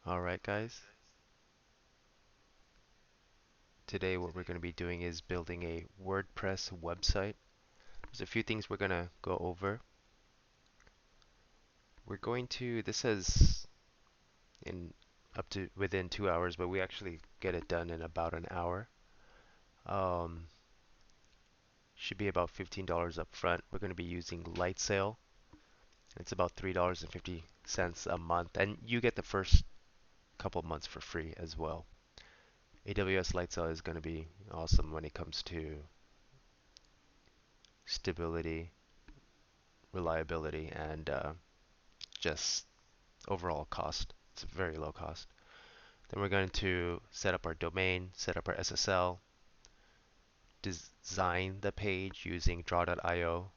Alright guys, today what we're going to be doing is building a WordPress website. There's a few things we're going to go over. This says in up to within 2 hours, but we actually get it done in about an hour. Um, should be about $15 up front. We're going to be using Light Sale. It's about $3.50 a month, and you get the first couple months for free as well. AWS Light Sale is going to be awesome when it comes to stability, reliability, and just overall cost. It's a very low cost. Then we're going to set up our domain, set up our SSL, design the page using draw.io,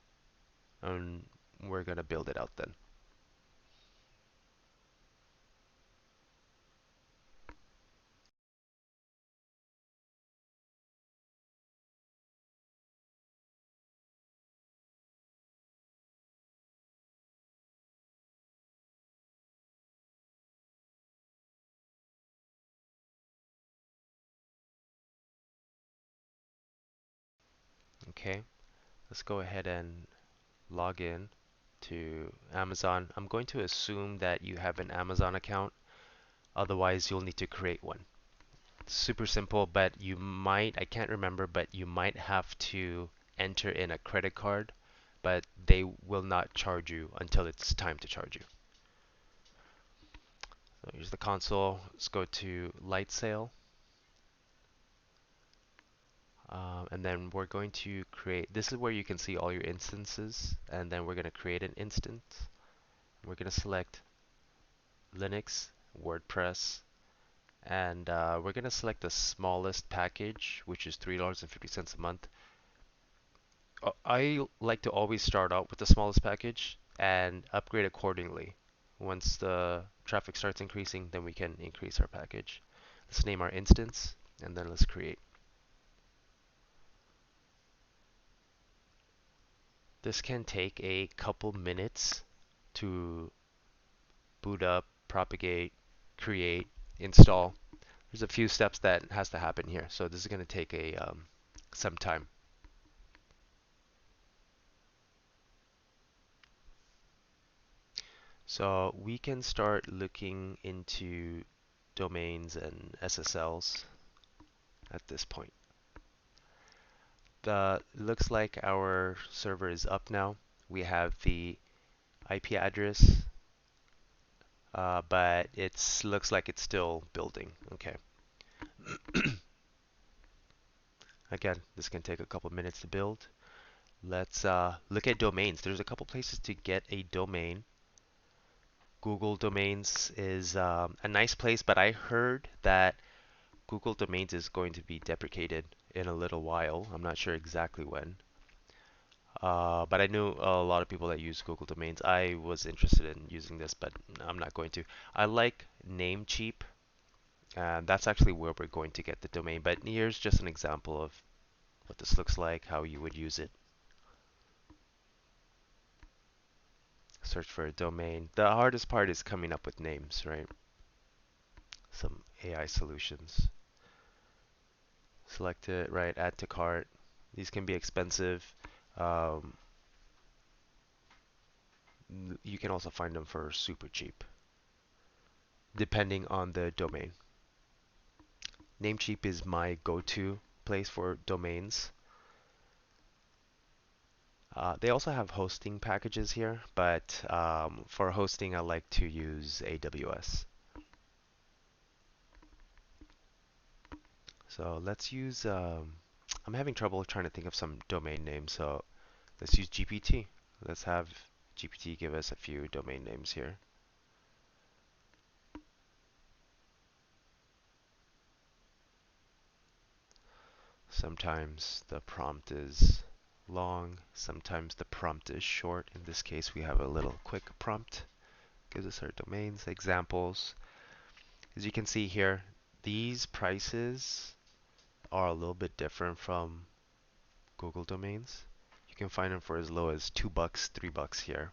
and we're going to build it out then. Okay, let's go ahead and log in to Amazon. I'm going to assume that you have an Amazon account, otherwise you'll need to create one. It's super simple, but I can't remember, but you might have to enter in a credit card, but they will not charge you until it's time to charge you. So here's the console. Let's go to Light Sale. And then we're going to create, this is where you can see all your instances. And then we're going to create an instance. We're going to select Linux, WordPress, and we're going to select the smallest package, which is $3.50 a month. I like to always start out with the smallest package and upgrade accordingly. Once the traffic starts increasing, then we can increase our package. Let's name our instance, and then let's create. This can take a couple minutes to boot up, propagate, create, install. There's a few steps that has to happen here, so this is going to take some time. So we can start looking into domains and SSLs at this point. Looks like our server is up now. We have the IP address, but it looks like it's still building. Okay. Again, this can take a couple minutes to build. Let's look at domains. There's a couple places to get a domain. Google Domains is a nice place, but I heard that Google Domains is going to be deprecated in a little while. I'm not sure exactly when. But I knew a lot of people that use Google Domains. I was interested in using this, but I'm not going to. I like Namecheap, and that's actually where we're going to get the domain. But here's just an example of what this looks like, how you would use it. Search for a domain. The hardest part is coming up with names, right? Some AI solutions. Select it, right? Add to cart. These can be expensive. Um, you can also find them for super cheap, depending on the domain. Namecheap is my go-to place for domains. They also have hosting packages here, but for hosting, I like to use AWS. So let's use, I'm having trouble trying to think of some domain names, so let's use GPT. Let's have GPT give us a few domain names here. Sometimes the prompt is long, sometimes the prompt is short. In this case, we have a little quick prompt. Gives us our domains, examples. As you can see here, these prices are a little bit different from Google domains. You can find them for as low as $2, $3 here.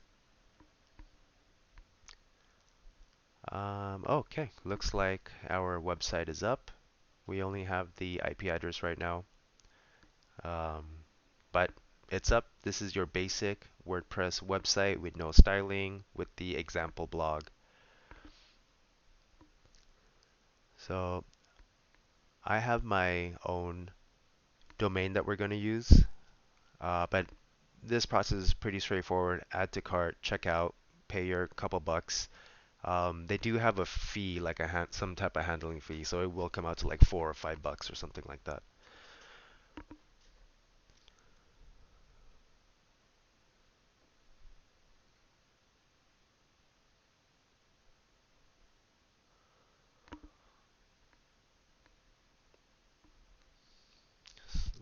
Okay, looks like our website is up. We only have the IP address right now, um, but it's up. This is your basic WordPress website with no styling, with the example blog. So I have my own domain that we're going to use, but this process is pretty straightforward. Add to cart, checkout, pay your couple bucks. They do have a fee, like some type of handling fee, so it will come out to like $4 or $5 or something like that.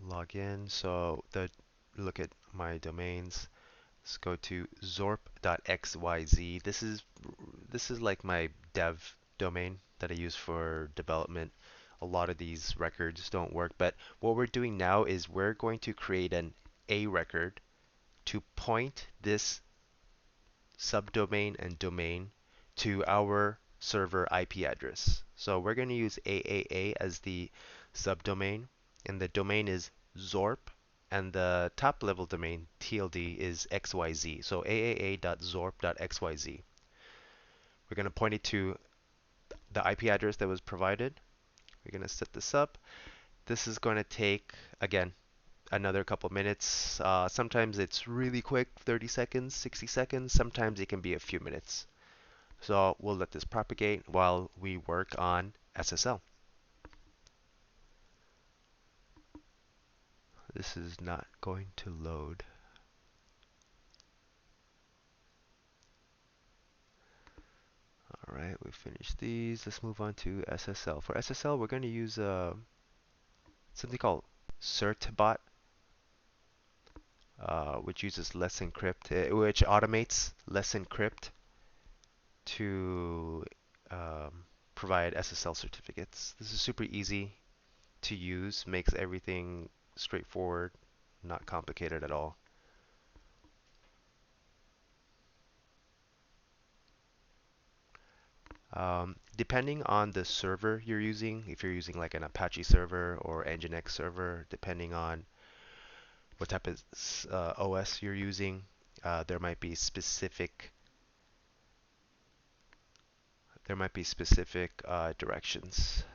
Log in. So look at my domains. Let's go to zorp.xyz. This is like my dev domain that I use for development. A lot of these records don't work, but what we're doing now is we're going to create an A record to point this subdomain and domain to our server IP address. So we're going to use AAA as the subdomain, and the domain is Zorp, and the top level domain TLD is XYZ. So aaa.zorp.xyz. We're going to point it to the IP address that was provided. We're going to set this up. This is going to take, again, another couple minutes. Sometimes it's really quick, 30 seconds, 60 seconds. Sometimes it can be a few minutes. So we'll let this propagate while we work on SSL. This is not going to load. All right, we finished these. Let's move on to SSL. For SSL, we're going to use something called certbot, which uses Let's Encrypt, which automates Let's Encrypt to provide SSL certificates. This is super easy to use, makes everything straightforward, not complicated at all. Depending on the server you're using, if you're using like an Apache server or Nginx server, depending on what type of OS you're using, there might be specific directions.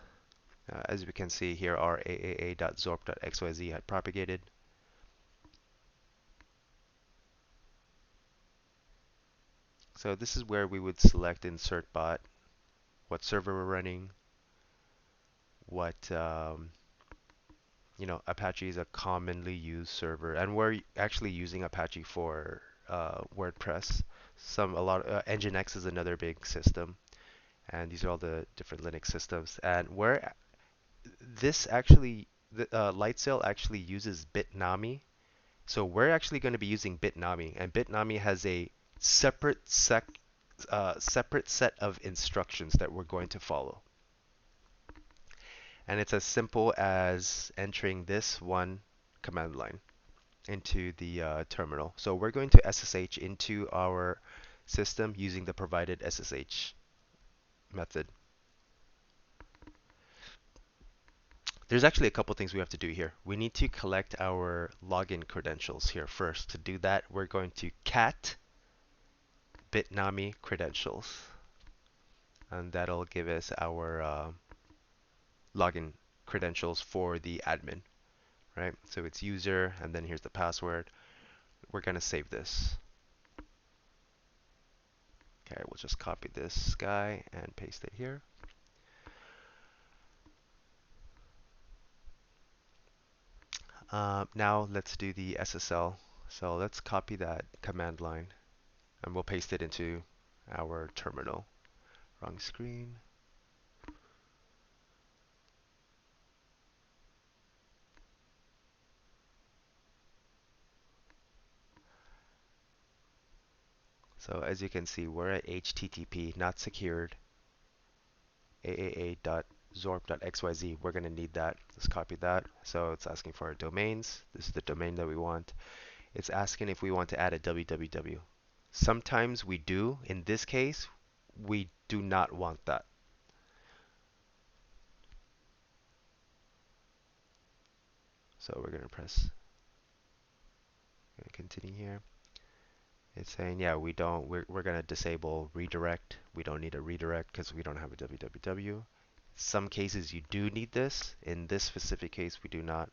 As we can see here, our aaa.zorp.xyz had propagated. So this is where we would select insert bot, what server we're running, what Apache is a commonly used server, and we're actually using Apache for WordPress. Nginx is another big system, and these are all the different Linux systems. And where this actually, Lightsail actually uses Bitnami, so we're actually going to be using Bitnami, and Bitnami has a separate set of instructions that we're going to follow. And it's as simple as entering this one command line into the terminal. So we're going to SSH into our system using the provided SSH method. There's actually a couple things we have to do here. We need to collect our login credentials here first. To do that, we're going to cat bitnami credentials, and that'll give us our login credentials for the admin, right? So it's user, and then here's the password. We're going to save this. Okay, we'll just copy this guy and paste it here. Now let's do the SSL. So let's copy that command line and we'll paste it into our terminal. Wrong screen. So as you can see, we're at HTTP, not secured, aaa.zorp.xyz. We're going to need that. Let's copy that. So it's asking for our domains. This is the domain that we want. It's asking if we want to add a www. Sometimes we do. In this case, we do not want that. So we're gonna continue here. It's saying, yeah, we're gonna disable redirect. We don't need a redirect because we don't have a www. Some cases you do need this. In this specific case, we do not.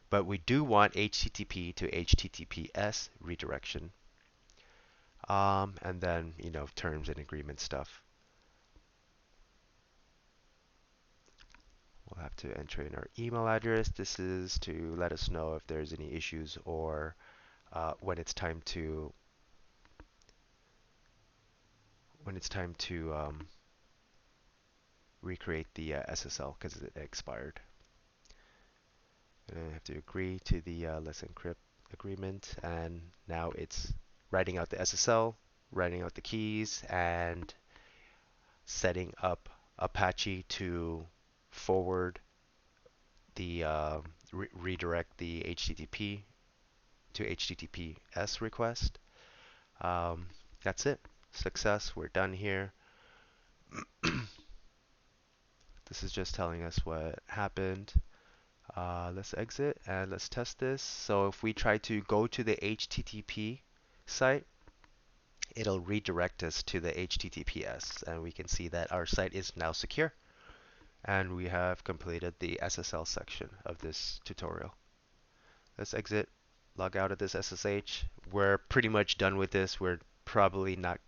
But we do want HTTP to HTTPS redirection. And then, terms and agreement stuff. We'll have to enter in our email address. This is to let us know if there's any issues or when it's time to recreate the SSL because it expired. And I have to agree to the Let's Encrypt agreement, and now it's writing out the SSL, writing out the keys, and setting up Apache to forward the redirect the HTTP to HTTPS request. That's it. Success. We're done here. This is just telling us what happened. Let's exit and let's test this. So if we try to go to the HTTP site, it'll redirect us to the HTTPS, and we can see that our site is now secure. And we have completed the SSL section of this tutorial. Let's exit, log out of this SSH. We're pretty much done with this. We're probably not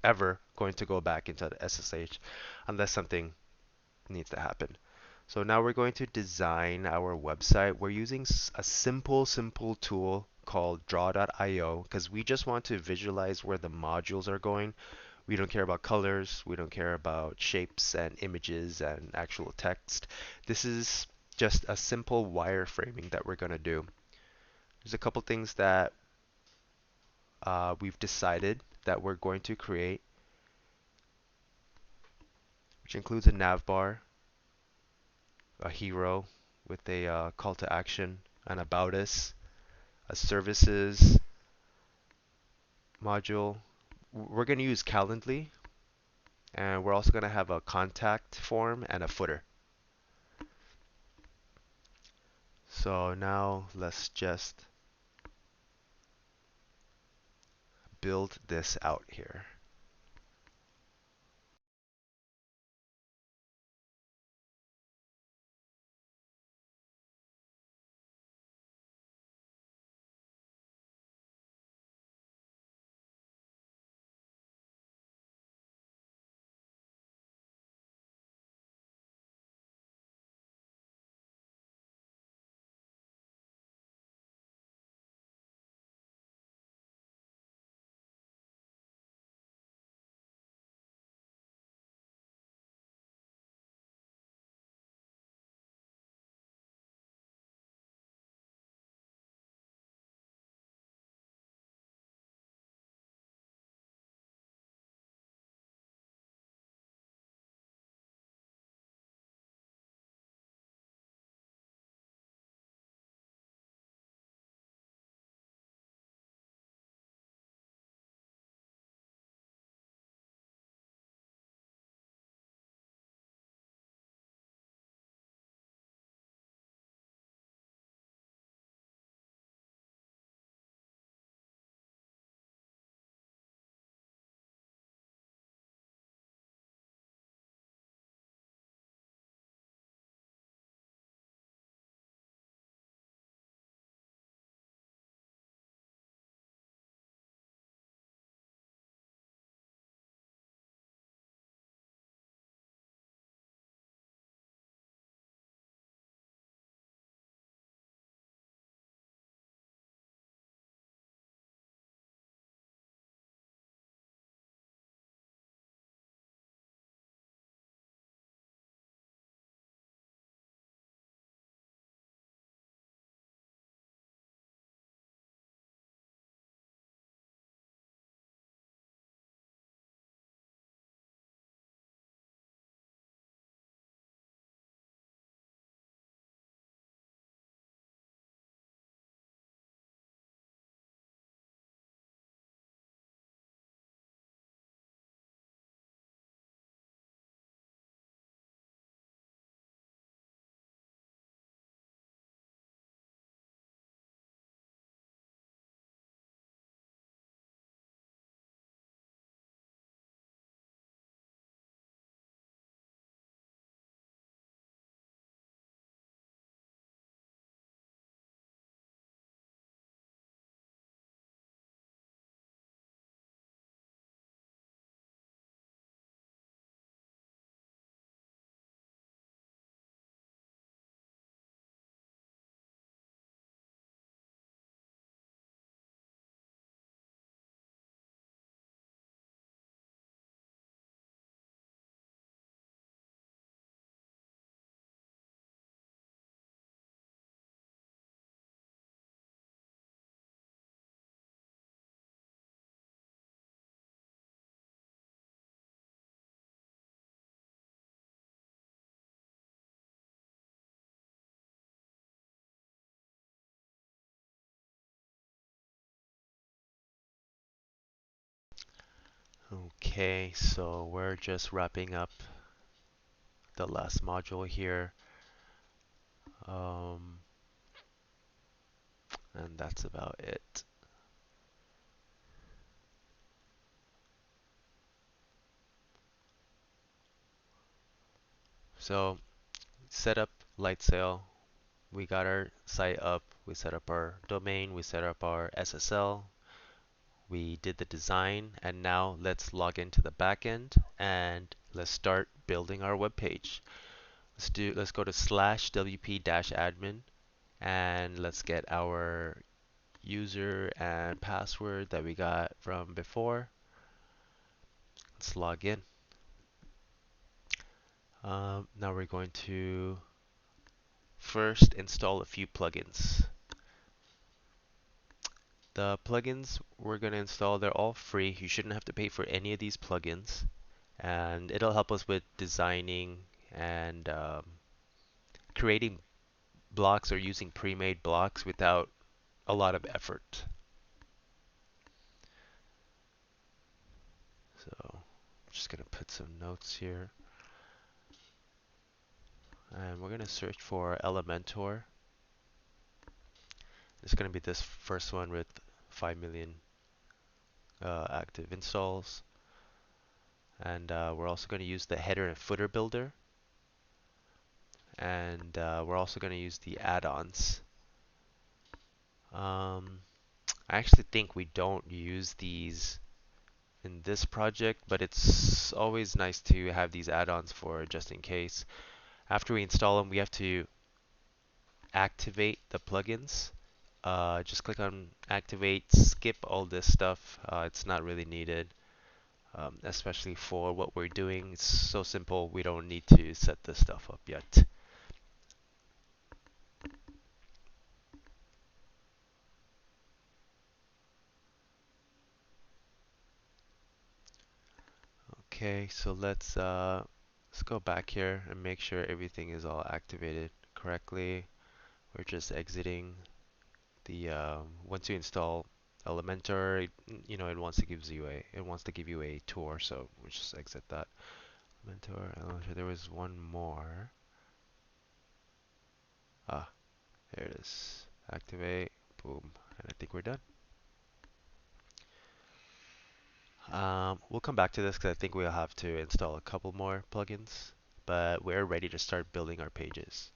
ever going to go back into the SSH unless something needs to happen. So now we're going to design our website. We're using a simple tool called draw.io because we just want to visualize where the modules are going. We don't care about colors. We don't care about shapes and images and actual text. This is just a simple wireframing that we're going to do. There's a couple things that we've decided that we're going to create, which includes a nav bar, a hero with a call to action, an about us, a services module. We're going to use Calendly, and we're also going to have a contact form and a footer. So now let's just build this out here. Okay, so we're just wrapping up the last module here. Um, and that's about it. So set up light sail. We got our site up. We set up our domain. We set up our SSL. We did the design, and now let's log into the backend and let's start building our web page. Let's go to /wp-admin and let's get our user and password that we got from before. Let's log in. Now we're going to first install a few plugins. The plugins we're going to install, they're all free. You shouldn't have to pay for any of these plugins. And it'll help us with designing and creating blocks or using pre-made blocks without a lot of effort. So I'm just going to put some notes here. And we're going to search for Elementor. It's going to be this first one with 5 million active installs. And we're also going to use the header and footer builder. And we're also going to use the add-ons. I actually think we don't use these in this project, but it's always nice to have these add-ons for just in case. After we install them, we have to activate the plugins. Just click on activate, skip all this stuff. It's not really needed, especially for what we're doing. It's so simple, we don't need to set this stuff up yet. Okay, so let's go back here and make sure everything is all activated correctly. We're just exiting the once you install Elementor, it wants to give you a tour, so we'll just exit that. Elementor, there was one more. Ah, there it is. Activate, boom, and I think we're done. We'll come back to this because I think we'll have to install a couple more plugins, but we're ready to start building our pages.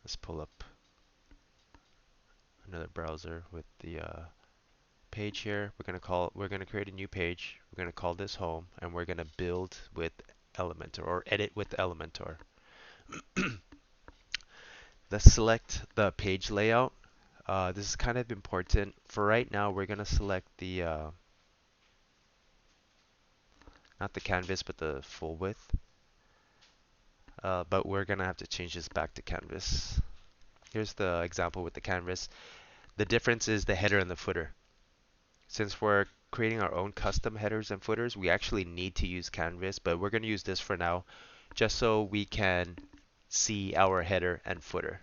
Let's pull up another browser with the page here. We're gonna create a new page. We're gonna call this home, and we're gonna build with Elementor or edit with Elementor. Let's select the page layout. This is kind of important. For right now, we're gonna select the not the canvas, but the full width. But we're gonna have to change this back to canvas. Here's the example with the canvas. The difference is the header and the footer. Since we're creating our own custom headers and footers, we actually need to use canvas, but we're going to use this for now just so we can see our header and footer.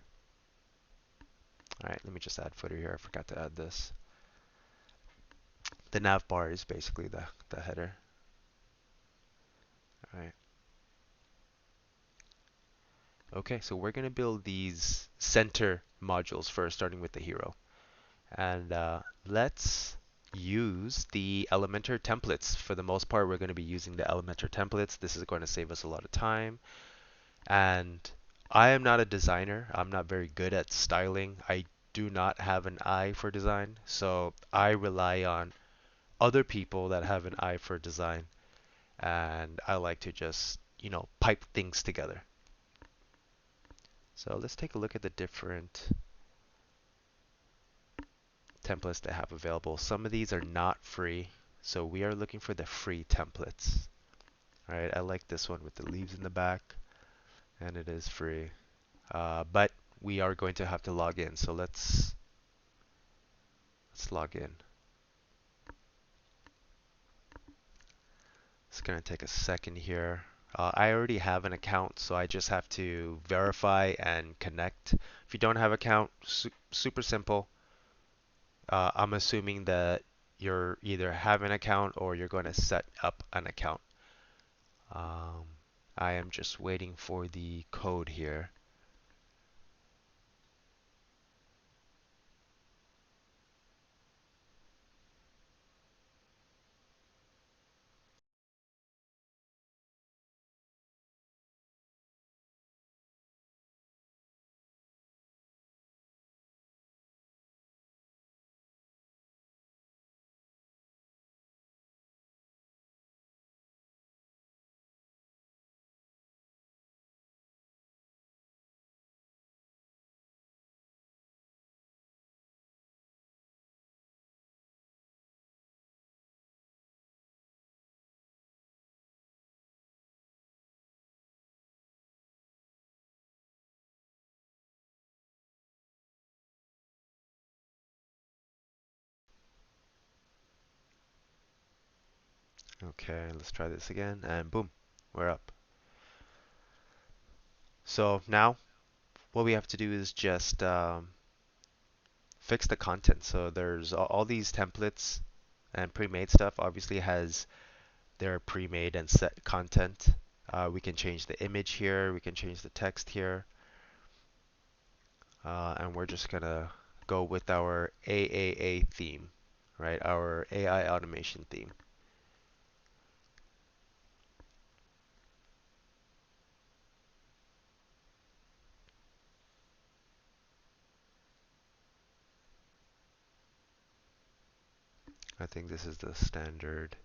All right, let me just add footer here. I forgot to add this. The nav bar is basically the header. All right. Okay, so we're going to build these center modules first, starting with the hero. And let's use the Elementor templates. For the most part, we're going to be using the Elementor templates. This is going to save us a lot of time. And I am not a designer. I'm not very good at styling. I do not have an eye for design. So I rely on other people that have an eye for design. And I like to just, pipe things together. So let's take a look at the different templates they have available. Some of these are not free. So we are looking for the free templates. All right, I like this one with the leaves in the back. And it is free. But we are going to have to log in. So let's log in. It's going to take a second here. I already have an account, so I just have to verify and connect. If you don't have an account, super simple. I'm assuming that you're either have an account or you're going to set up an account. Um, I am just waiting for the code here. Okay, let's try this again, and boom, we're up. So now what we have to do is just fix the content. So there's all these templates and pre-made stuff obviously has their pre-made and set content. We can change the image here, we can change the text here, and we're just gonna go with our AAA theme, right? Our AI automation theme. I think this is the standard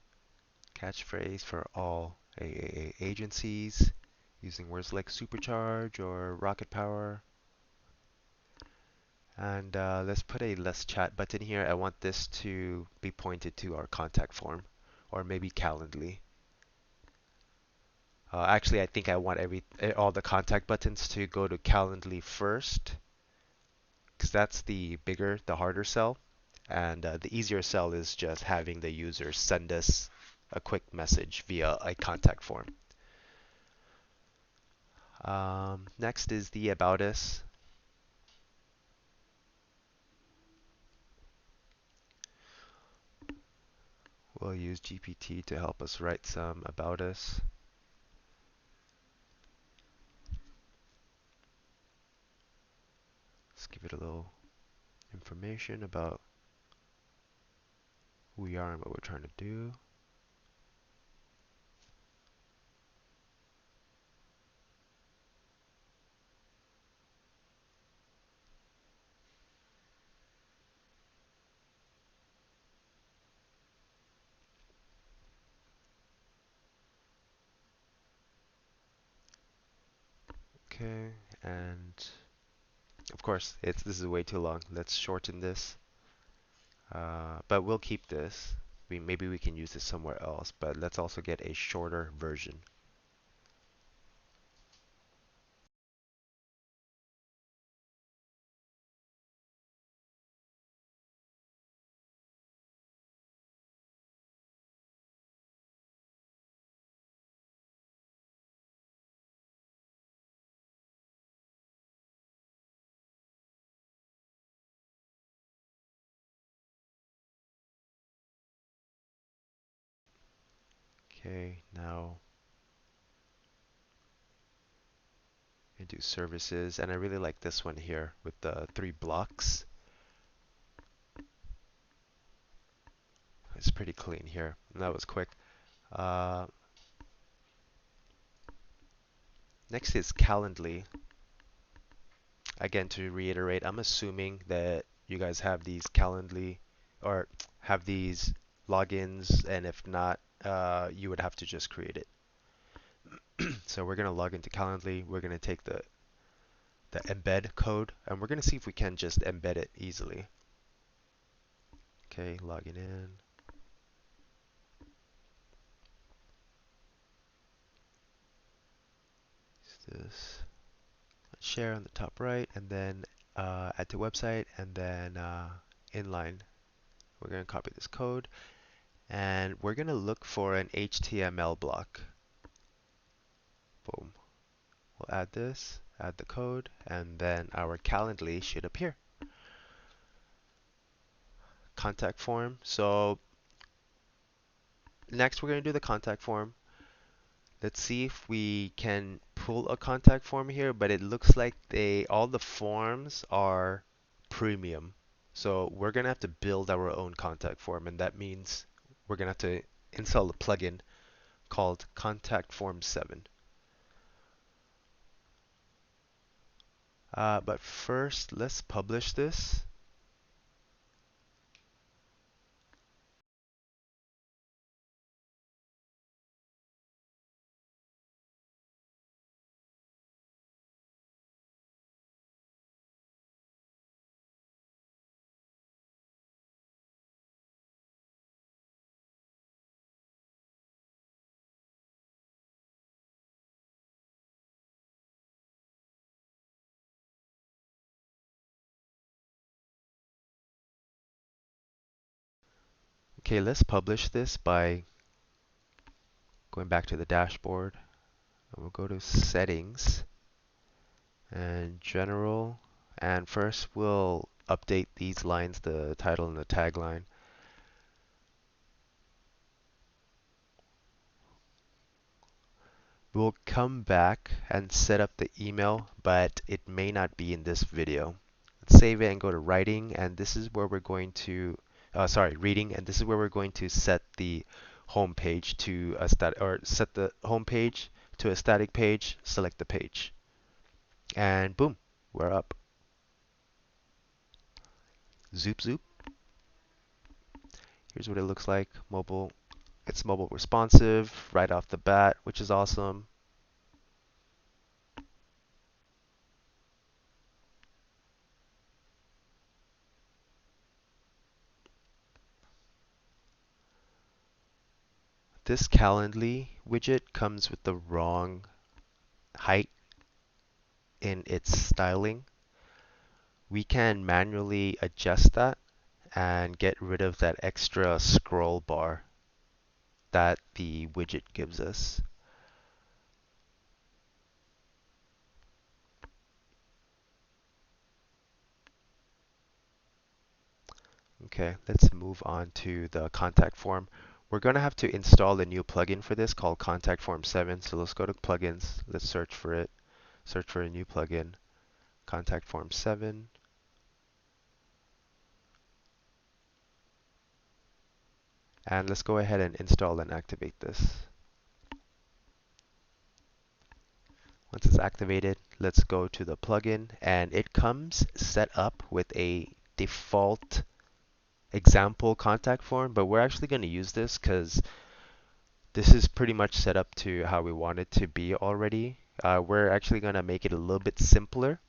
catchphrase for all AAA agencies using words like supercharge or rocket power. And let's put a less chat button here. I want this to be pointed to our contact form or maybe Calendly. Actually, I think I want all the contact buttons to go to Calendly first because that's the bigger, the harder sell. And the easier sell is just having the user send us a quick message via a contact form. Next is the About Us. We'll use GPT to help us write some About Us. Let's give it a little information about who we are and what we're trying to do. Okay, and of course, this is way too long. Let's shorten this. But we'll keep this. Maybe we can use this somewhere else, but let's also get a shorter version. Okay, now into services, and I really like this one here with the 3 blocks. It's pretty clean here, and that was quick. Uh, Next is Calendly. Again, to reiterate, I'm assuming that you guys have these Calendly or have these logins, and if not, you would have to just create it. So we're going to log into Calendly. We're going to take the embed code, and we're going to see if we can just embed it easily. Okay, logging in. Use this. Share on the top right, and then add to website, and then inline. We're going to copy this code, and we're going to look for an HTML block. Boom. We'll add this, add the code, and then our Calendly should appear. contact form. So next we're going to do the contact form. Let's see if we can pull a contact form here, but it looks like all the forms are premium. So we're going to have to build our own contact form, and that means we're going to have to install a plugin called Contact Form 7. But first, let's publish this. Okay, let's publish this by going back to the dashboard. And we'll go to Settings and General. And first, we'll update these lines, the title and the tagline. We'll come back and set up the email, but it may not be in this video. Let's save it and go to Writing, and this is where we're going to, Reading, and this is where we're going to set the home page to a set the home page to a static page. Select the page, and boom, we're up. Zoop zoop. Here's what it looks like. Mobile. It's mobile responsive right off the bat, which is awesome. This Calendly widget comes with the wrong height in its styling. We can manually adjust that and get rid of that extra scroll bar that the widget gives us. Okay, let's move on to the contact form. We're going to have to install a new plugin for this called Contact Form 7. So let's go to plugins. Let's search for it. Search for a new plugin, Contact Form 7. And let's go ahead and install and activate this. Once it's activated, let's go to the plugin, and it comes set up with a default example contact form, but we're actually going to use this because this is pretty much set up to how we want it to be already. We're actually going to make it a little bit simpler.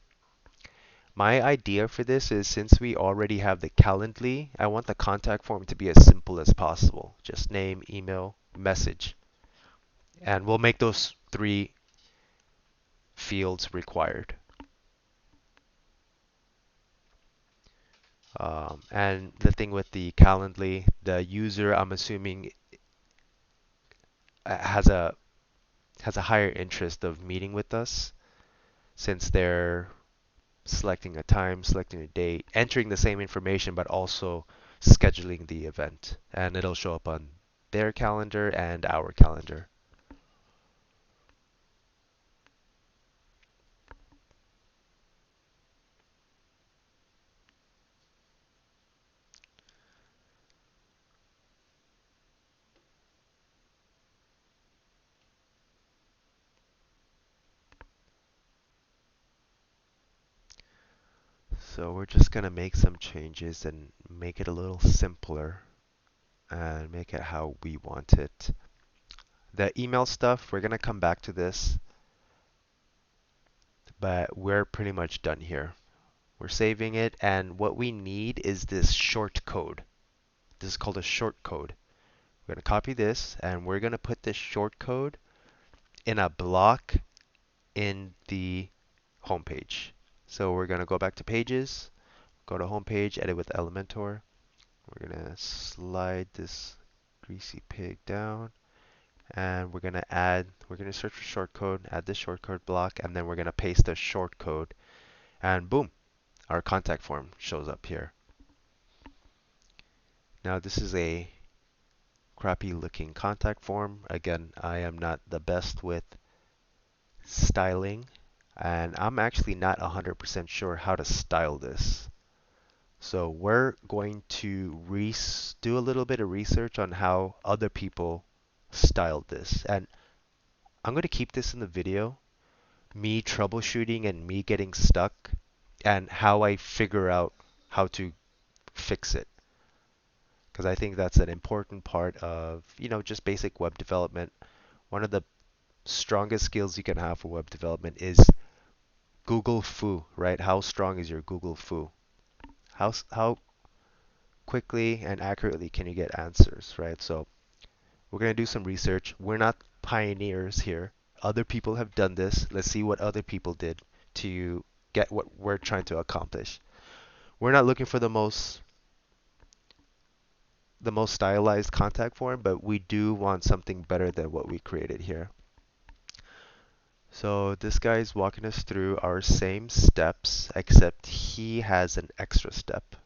My idea for this is, since we already have the Calendly, I want the contact form to be as simple as possible. Just name, email, message. And we'll make those 3 fields required. And the thing with the Calendly, the user, I'm assuming, has a higher interest of meeting with us, since they're selecting a time, selecting a date, entering the same information, but also scheduling the event. And it'll show up on their calendar and our calendar. So we're just going to make some changes and make it a little simpler and make it how we want it. The email stuff, we're going to come back to this, but we're pretty much done here. We're saving it, and what we need is this short code. This is called a short code. We're going to copy this, and we're going to put this short code in a block in the home page. So we're going to go back to Pages, go to Home Page, edit with Elementor. We're going to slide this greasy pig down, and we're going to search for shortcode, add this shortcode block, and then we're going to paste the shortcode, and boom, our contact form shows up here. Now this is a crappy looking contact form. Again, I am not the best with styling, and I'm actually not 100% sure how to style this. So we're going to do a little bit of research on how other people styled this. And I'm going to keep this in the video, me troubleshooting and me getting stuck, and how I figure out how to fix it. Because I think that's an important part of, just basic web development. One of the strongest skills you can have for web development is Google foo, right? How strong is your Google foo? How quickly and accurately can you get answers, right? So we're going to do some research. We're not pioneers here. Other people have done this. Let's see what other people did to get what we're trying to accomplish. We're not looking for the most stylized contact form, but we do want something better than what we created here. So this guy is walking us through our same steps, except he has an extra step.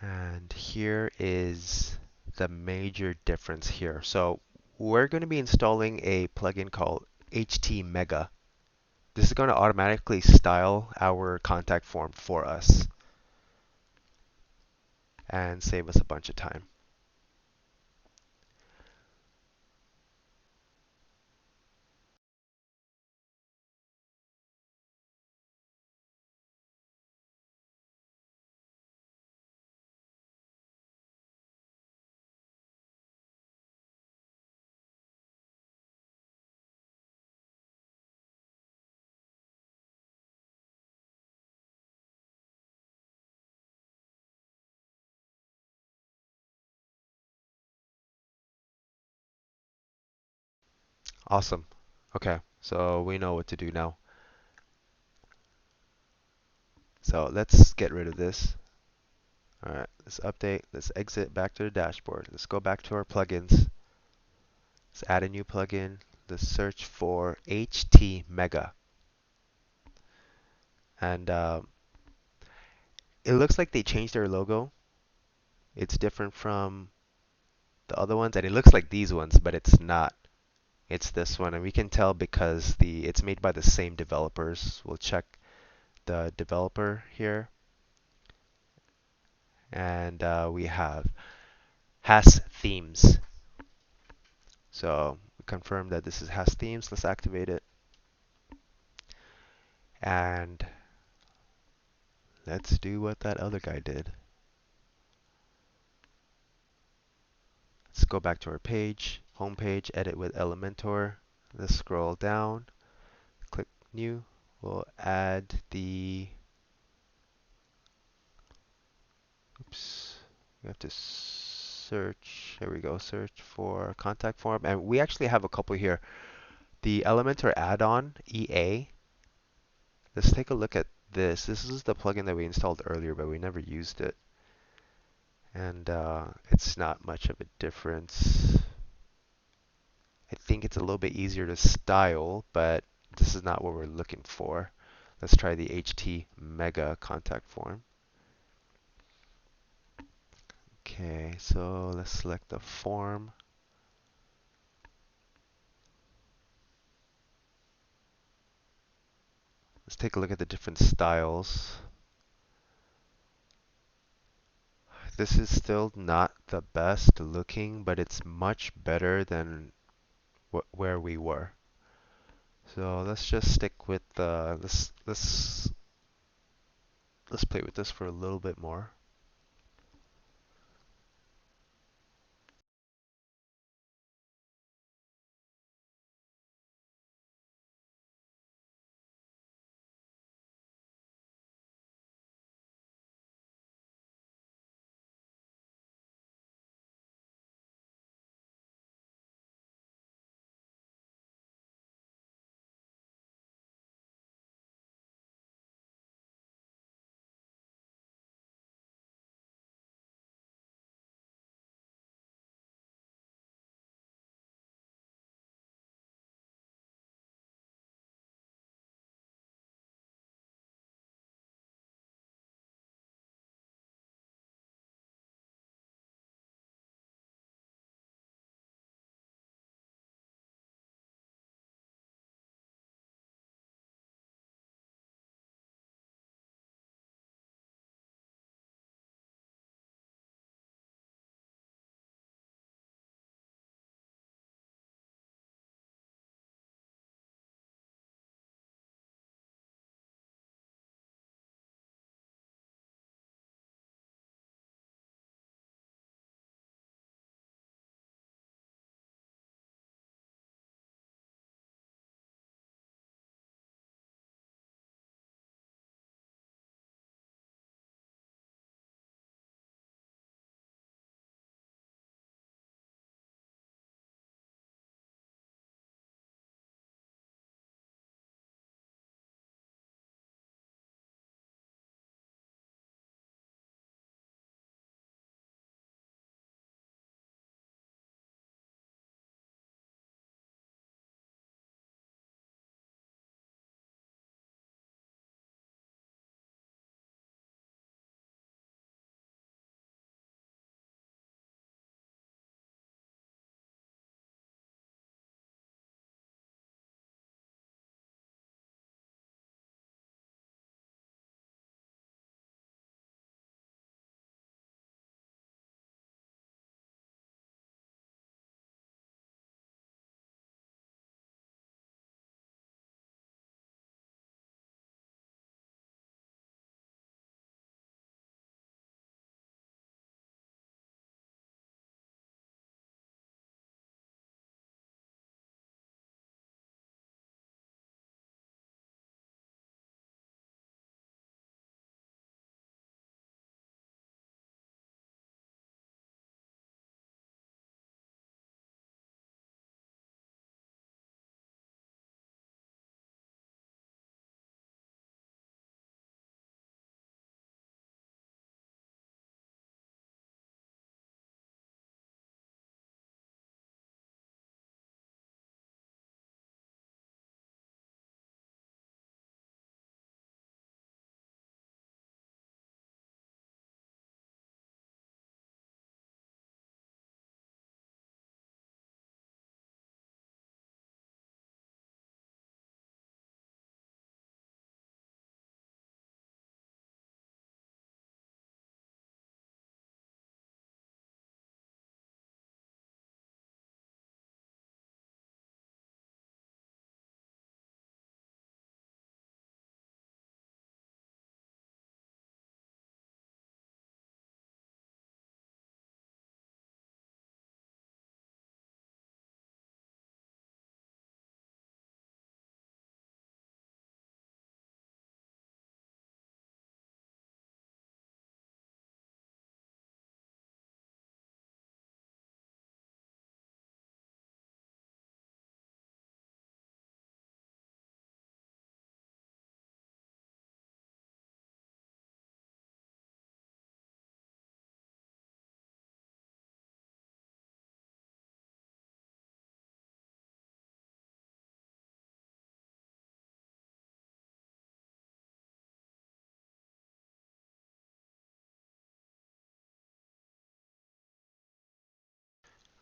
And here is the major difference here. So we're going to be installing a plugin called HT Mega. This is going to automatically style our contact form for us and save us a bunch of time. Awesome. Okay, so we know what to do now. So let's get rid of this. All right, let's update. Let's exit back to the dashboard. Let's go back to our plugins. Let's add a new plugin. Let's search for HT Mega. And it looks like they changed their logo. It's different from the other ones, and it looks like these ones, but it's not. It's this one, and we can tell because it's made by the same developers. We'll check the developer here, and we have has themes. So we confirm that this is has themes. Let's activate it, and let's do what that other guy did. Let's go back to our page, home page, edit with Elementor. Let's scroll down, click new. We'll add the, oops, we have to search, there we go, search for contact form. And we actually have a couple here. The Elementor add-on, EA. Let's take a look at this. This is the plugin that we installed earlier, but we never used it. And it's not much of a difference. I think it's a little bit easier to style, but this is not what we're looking for. Let's try the HT Mega contact form. Okay, so let's select the form. Let's take a look at the different styles. This is still not the best looking, but it's much better than where we were. So let's just stick with let's play with this for a little bit more.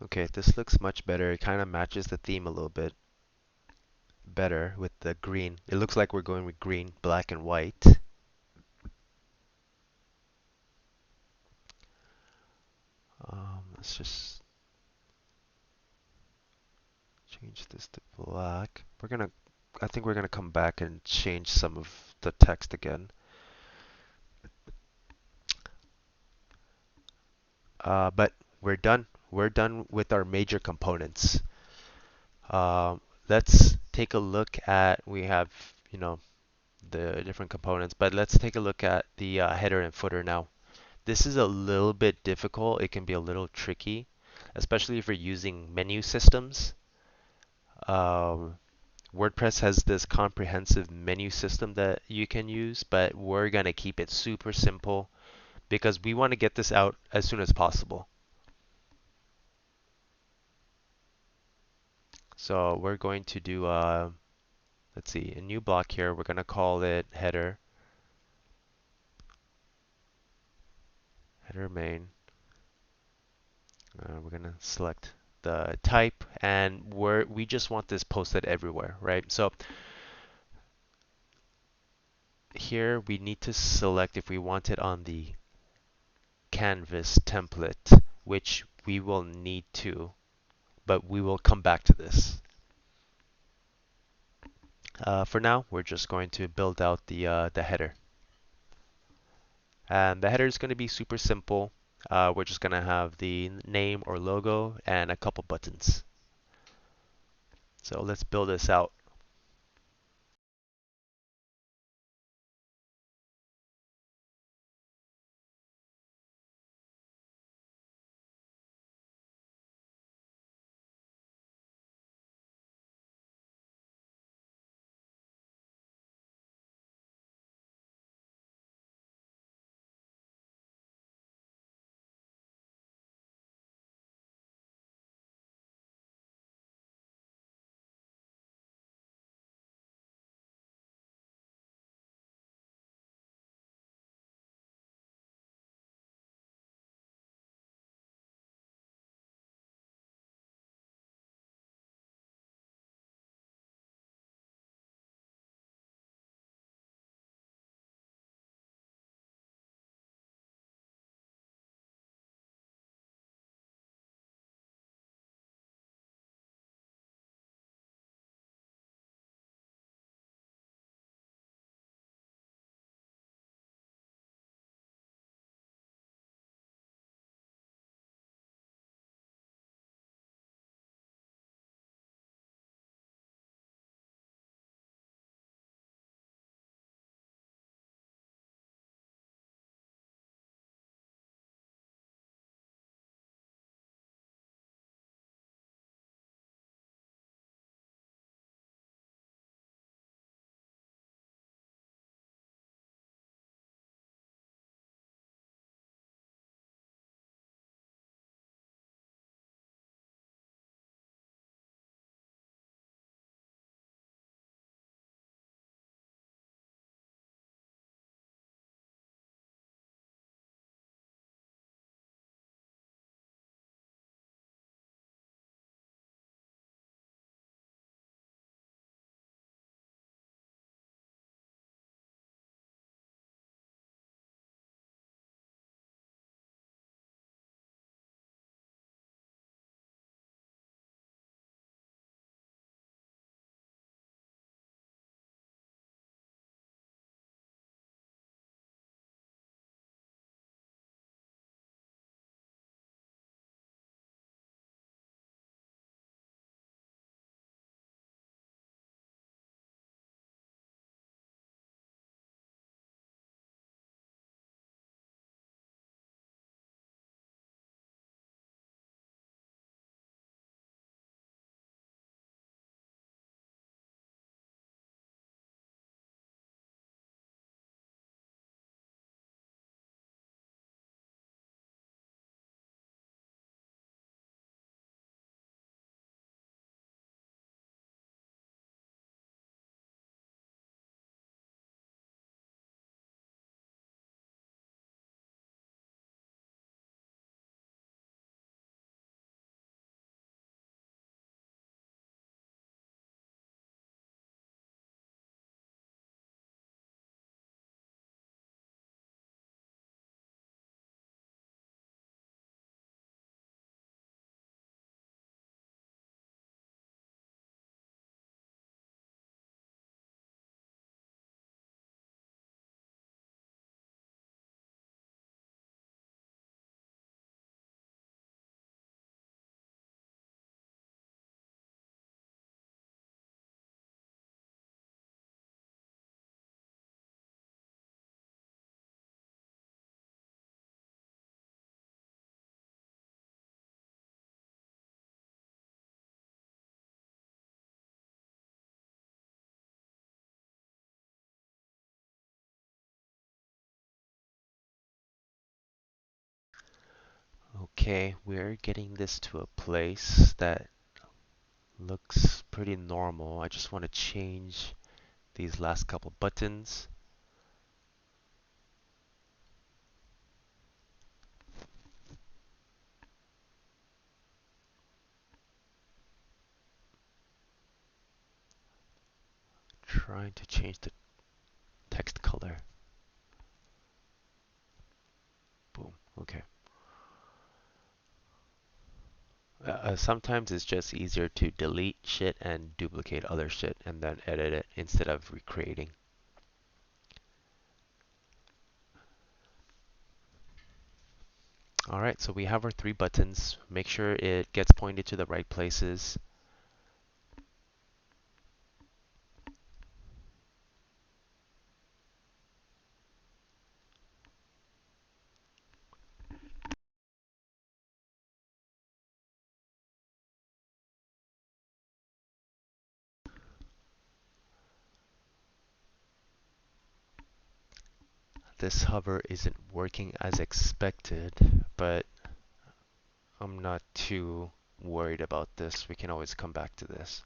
Okay, this looks much better. It kind of matches the theme a little bit better with the green. It looks like we're going with green, black, and white. Let's just change this to black. I think we're gonna come back and change some of the text again. But we're done. We're done with our major components. Um, let's take a look at, we have, you know, the different components, but let's take a look at the header and footer now. This is a little bit difficult. It can be a little tricky, especially if you're using menu systems. Um, WordPress has this comprehensive menu system that you can use, but we're going to keep it super simple because we want to get this out as soon as possible. So we're going to do, let's see, a new block here. We're going to call it header main. We're going to select the type, and we just want this posted everywhere, right? So here we need to select if we want it on the canvas template, which we will need to, but we will come back to this. For now, we're just going to build out the header. And the header is going to be super simple. We're just going to have the name or logo and a couple buttons. So let's build this out. Okay, we're getting this to a place that looks pretty normal. I just want to change these last couple buttons. Trying to change the text color. Boom. Okay. Sometimes it's just easier to delete shit and duplicate other shit and then edit it instead of recreating. Alright, so we have our three buttons. Make sure it gets pointed to the right places. This hover isn't working as expected, but I'm not too worried about this. We can always come back to this.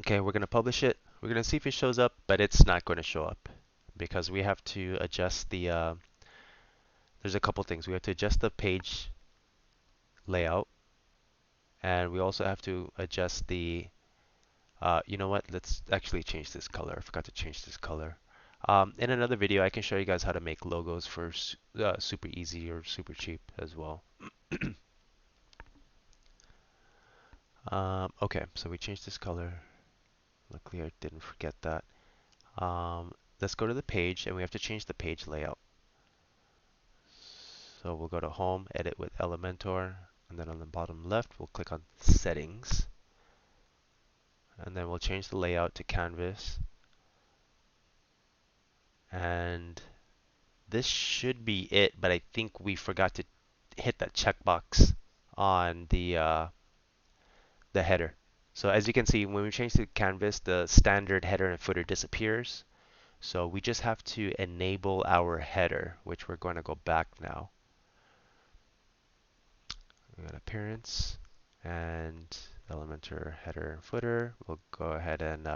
Okay, we're going to publish it. We're going to see if it shows up, but it's not going to show up because we have to adjust the, there's a couple things. We have to adjust the page layout, and we also have to adjust the, you know what? Let's actually change this color. I forgot to change this color. In another video, I can show you guys how to make logos for super easy or super cheap as well. Okay, so we changed this color. Luckily, I didn't forget that. Let's go to the page, and we have to change the page layout. So we'll go to Home, Edit with Elementor, and then on the bottom left, we'll click on Settings, and then we'll change the layout to Canvas. And this should be it, but I think we forgot to hit that checkbox on the header. So as you can see, when we change to Canvas, the standard header and footer disappears. So we just have to enable our header, which we're going to go back now. We got appearance and Elementor header and footer. We'll go ahead and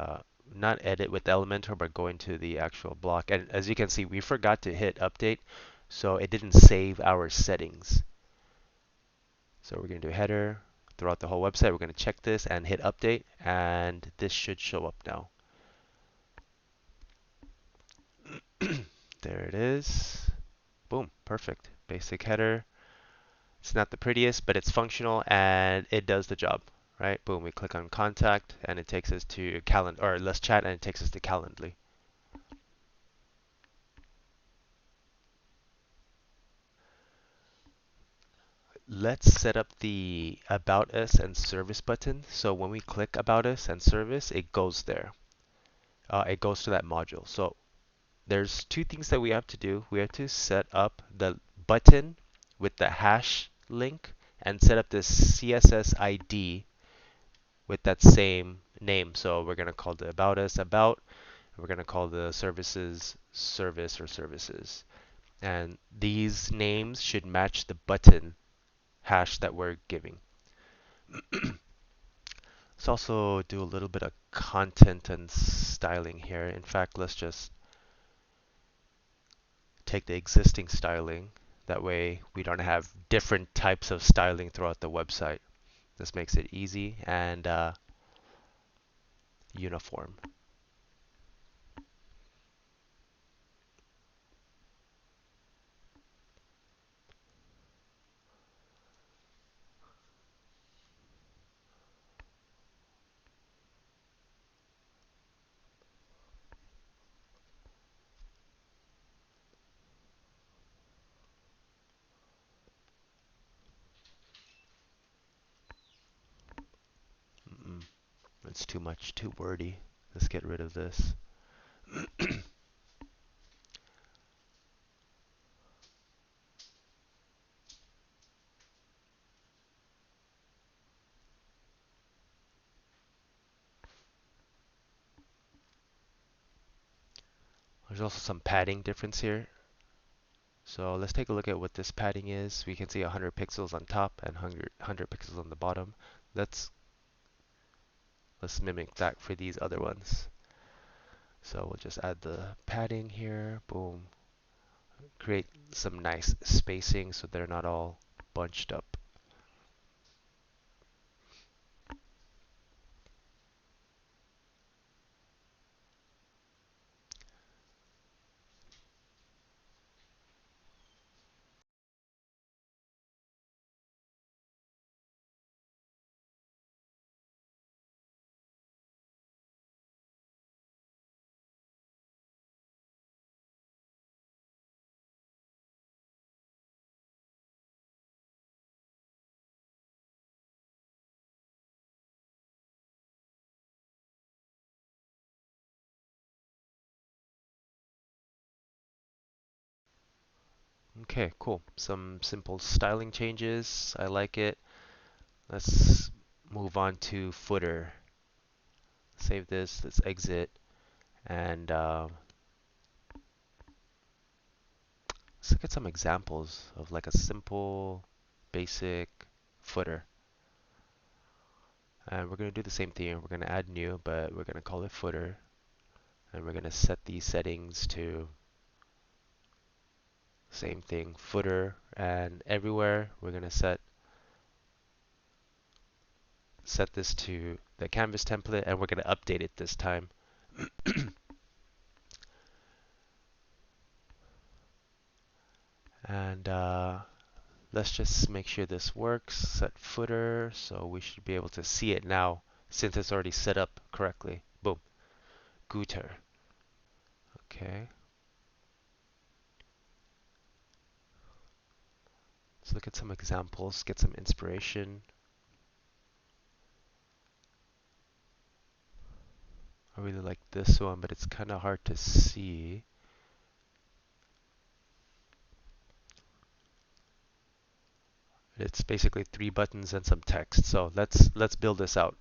not edit with Elementor, but go into the actual block. And as you can see, we forgot to hit update, so it didn't save our settings. So we're going to do header throughout the whole website. We're going to check this and hit update, and this should show up now. There it is. Boom, perfect. Basic header. It's not the prettiest, but it's functional and it does the job, right? Boom, we click on contact and it takes us to calendar, or let's chat, and it takes us to Calendly. Let's set up the About Us and Service button. So when we click About Us and Service, it goes there. It goes to that module. So there's two things that we have to do. We have to set up the button with the hash link and set up this CSS ID with that same name. So we're going to call the About Us About. We're going to call the services service or services. And these names should match the button hash that we're giving. Let's also do a little bit of content and styling here. In fact, let's just take the existing styling. That way we don't have different types of styling throughout the website. This makes it easy and uniform. Mm-mm. It's too much, too wordy. Let's get rid of this. There's also some padding difference here. So let's take a look at what this padding is. We can see 100 pixels on top and 100 pixels on the bottom. Let's mimic that for these other ones. So we'll just add the padding here. Boom. Create some nice spacing so they're not all bunched up. Okay, cool. Some simple styling changes. I like it. Let's move on to footer. Save this. Let's exit. And let's look at some examples of like a simple, basic footer. And we're going to do the same thing. We're going to add new, but we're going to call it footer. And we're going to set these settings to same thing, footer. And everywhere we're going to set this to the canvas template, and we're going to update it this time. And let's just make sure this works. Set footer, so we should be able to see it now since it's already set up correctly. Boom. Guter. Okay. Let's look at some examples, get some inspiration. I really like this one, but it's kind of hard to see. It's basically 3 buttons and some text. So let's build this out.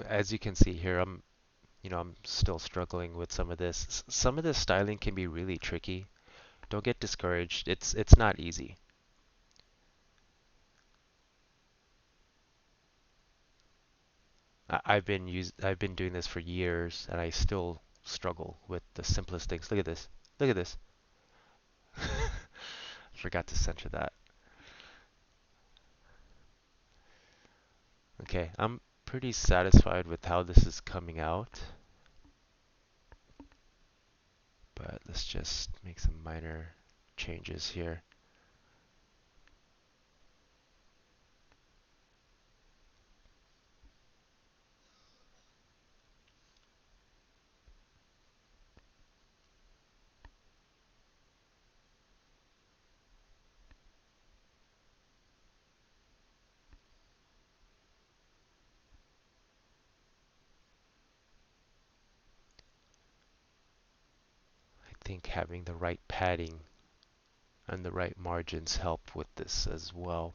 As you can see here, I'm still struggling with some of this. Some of this styling can be really tricky. Don't get discouraged. It's not easy. I've been doing this for years and I still struggle with the simplest things. Look at this. Look at this. Forgot to center that. Okay, I'm pretty satisfied with how this is coming out, but let's just make some minor changes here. I think having the right padding and the right margins help with this as well.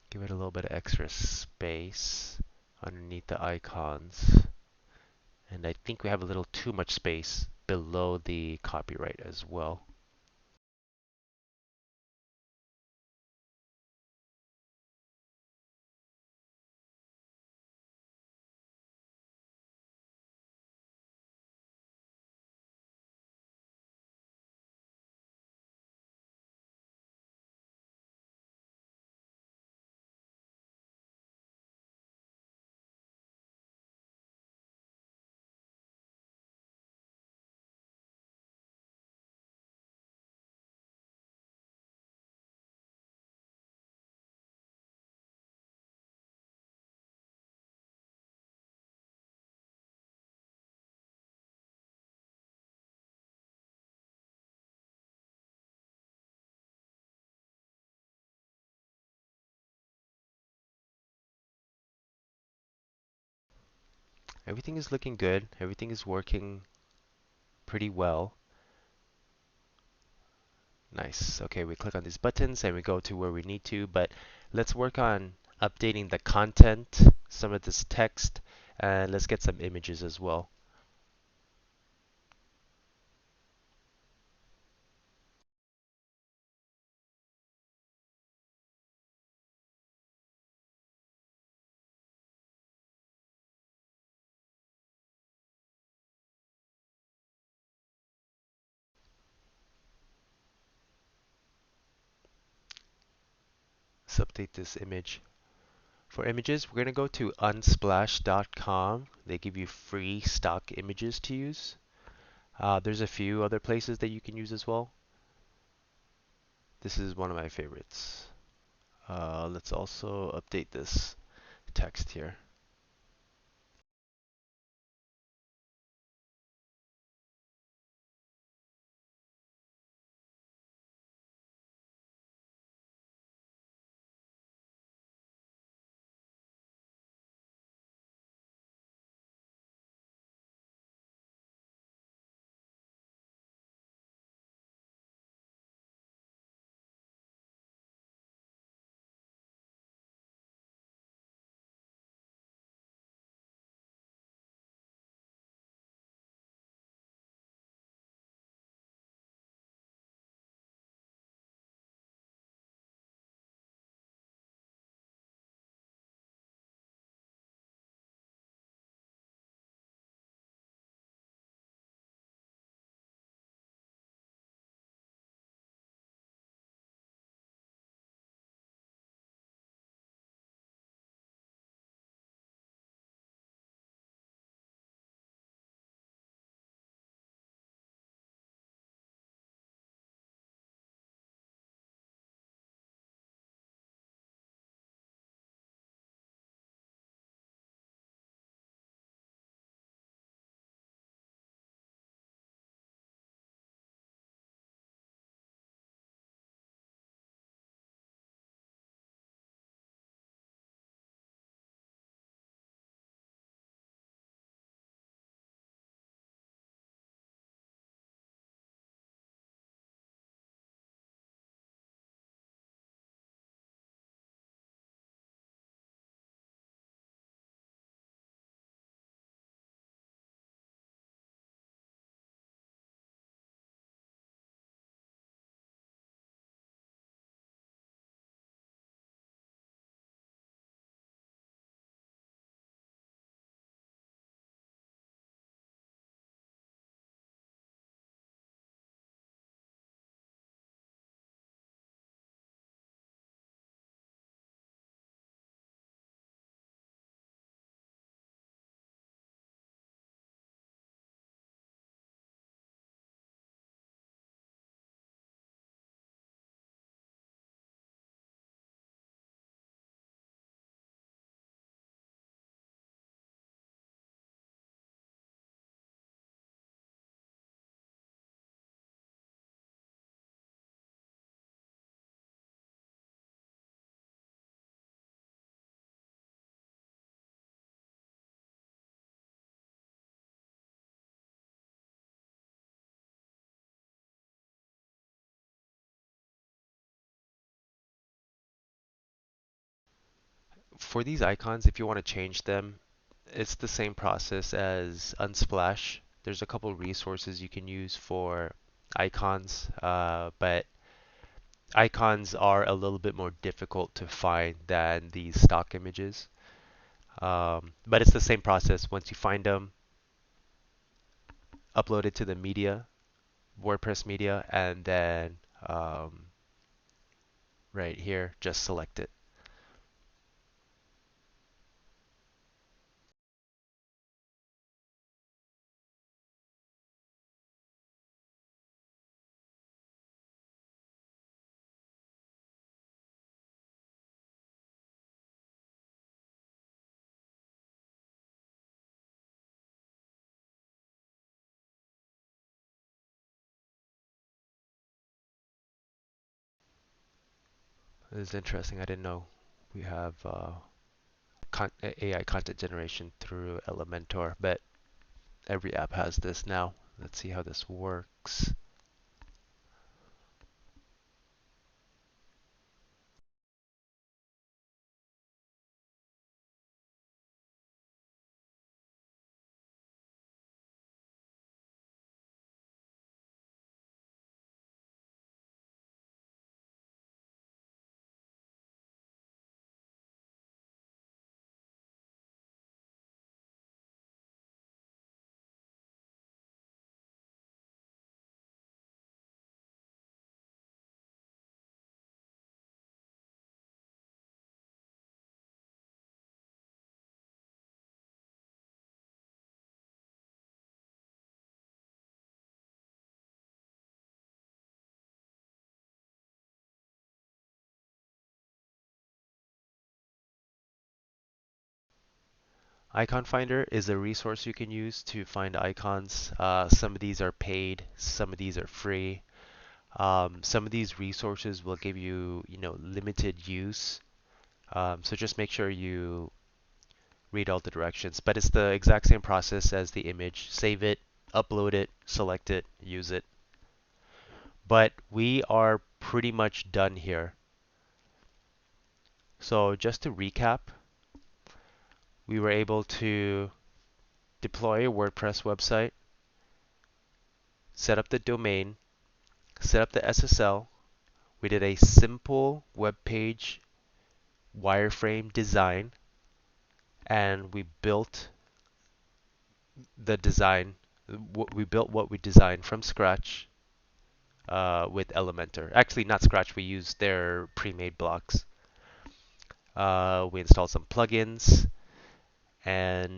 Give it a little bit of extra space underneath the icons. And I think we have a little too much space below the copyright as well. Everything is looking good. Everything is working pretty well. Nice. Okay, we click on these buttons and we go to where we need to, but let's work on updating the content, some of this text, and let's get some images as well. Let's update this image. For images, we're going to go to unsplash.com. They give you free stock images to use. There's a few other places that you can use as well. This is one of my favorites. Let's also update this text here. for these icons, if you want to change them, it's the same process as Unsplash. There's a couple resources you can use for icons, but icons are a little bit more difficult to find than these stock images. But it's the same process. Once you find them, upload it to the media, WordPress media, and then right here, just select it. This is interesting. I didn't know we have AI content generation through Elementor, but every app has this now. Let's see how this works. Icon Finder is a resource you can use to find icons. Some of these are paid, some of these are free. Some of these resources will give you, limited use. So just make sure you read all the directions. But it's the exact same process as the image. Save it, upload it, select it, use it. But we are pretty much done here. So just to recap, we were able to deploy a WordPress website, set up the domain, set up the SSL. We did a simple web page wireframe design, and we built the design. We built what we designed from scratch with Elementor. Actually, not scratch. We used their pre-made blocks. We installed some plugins, and